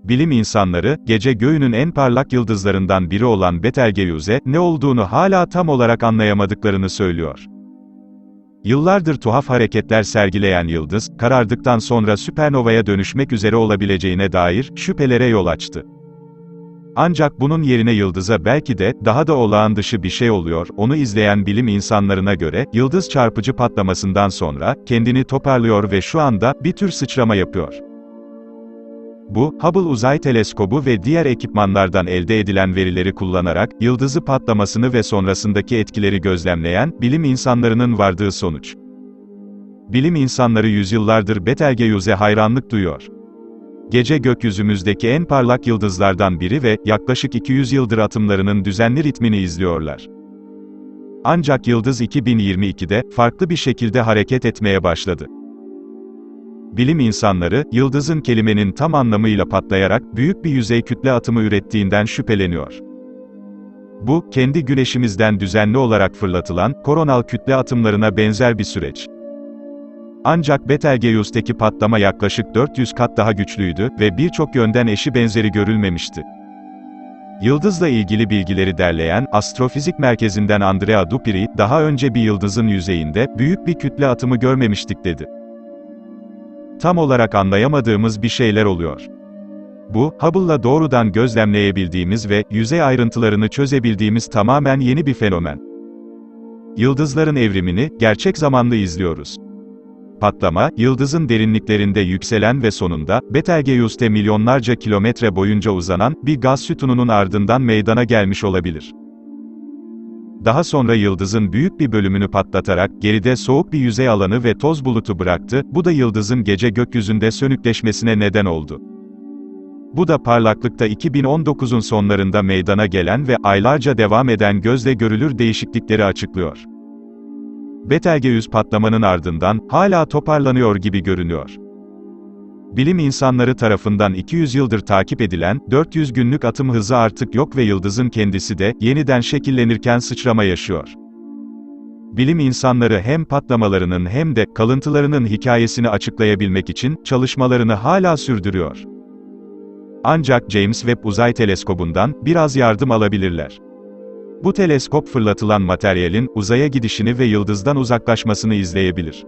Bilim insanları, gece göğünün en parlak yıldızlarından biri olan Betelgeuse, ne olduğunu hala tam olarak anlayamadıklarını söylüyor. Yıllardır tuhaf hareketler sergileyen yıldız, karardıktan sonra süpernovaya dönüşmek üzere olabileceğine dair şüphelere yol açtı. Ancak bunun yerine yıldıza belki de daha da olağan dışı bir şey oluyor. Onu izleyen bilim insanlarına göre, yıldız çarpıcı patlamasından sonra kendini toparlıyor ve şu anda bir tür sıçrama yapıyor. Bu, Hubble Uzay Teleskobu ve diğer ekipmanlardan elde edilen verileri kullanarak, yıldızı patlamasını ve sonrasındaki etkileri gözlemleyen, bilim insanlarının vardığı sonuç. Bilim insanları yüzyıllardır Betelgeuse'e hayranlık duyuyor. Gece gökyüzümüzdeki en parlak yıldızlardan biri ve, yaklaşık 200 yıldır atımlarının düzenli ritmini izliyorlar. Ancak yıldız 2022'de, farklı bir şekilde hareket etmeye başladı. Bilim insanları, yıldızın kelimenin tam anlamıyla patlayarak, büyük bir yüzey kütle atımı ürettiğinden şüpheleniyor. Bu, kendi güneşimizden düzenli olarak fırlatılan, koronal kütle atımlarına benzer bir süreç. Ancak Betelgeuse'deki patlama yaklaşık 400 kat daha güçlüydü ve birçok yönden eşi benzeri görülmemişti. Yıldızla ilgili bilgileri derleyen, Astrofizik Merkezi'nden Andrea Dupri, daha önce bir yıldızın yüzeyinde, büyük bir kütle atımı görmemiştik dedi. Tam olarak anlayamadığımız bir şeyler oluyor. Bu, Hubble'la doğrudan gözlemleyebildiğimiz ve yüzey ayrıntılarını çözebildiğimiz tamamen yeni bir fenomen. Yıldızların evrimini, gerçek zamanlı izliyoruz. Patlama, yıldızın derinliklerinde yükselen ve sonunda, Betelgeuse'te milyonlarca kilometre boyunca uzanan, bir gaz sütununun ardından meydana gelmiş olabilir. Daha sonra yıldızın büyük bir bölümünü patlatarak, geride soğuk bir yüzey alanı ve toz bulutu bıraktı, bu da yıldızın gece gökyüzünde sönükleşmesine neden oldu. Bu da parlaklıkta 2019'un sonlarında meydana gelen ve aylarca devam eden gözle görülür değişiklikleri açıklıyor. Betelgeuse patlamanın ardından, hala toparlanıyor gibi görünüyor. Bilim insanları tarafından 200 yıldır takip edilen, 400 günlük atım hızı artık yok ve yıldızın kendisi de, yeniden şekillenirken sıçrama yaşıyor. Bilim insanları hem patlamalarının hem de, kalıntılarının hikayesini açıklayabilmek için, çalışmalarını hala sürdürüyor. Ancak James Webb Uzay Teleskobu'ndan, biraz yardım alabilirler. Bu teleskop fırlatılan materyalin, uzaya gidişini ve yıldızdan uzaklaşmasını izleyebilir.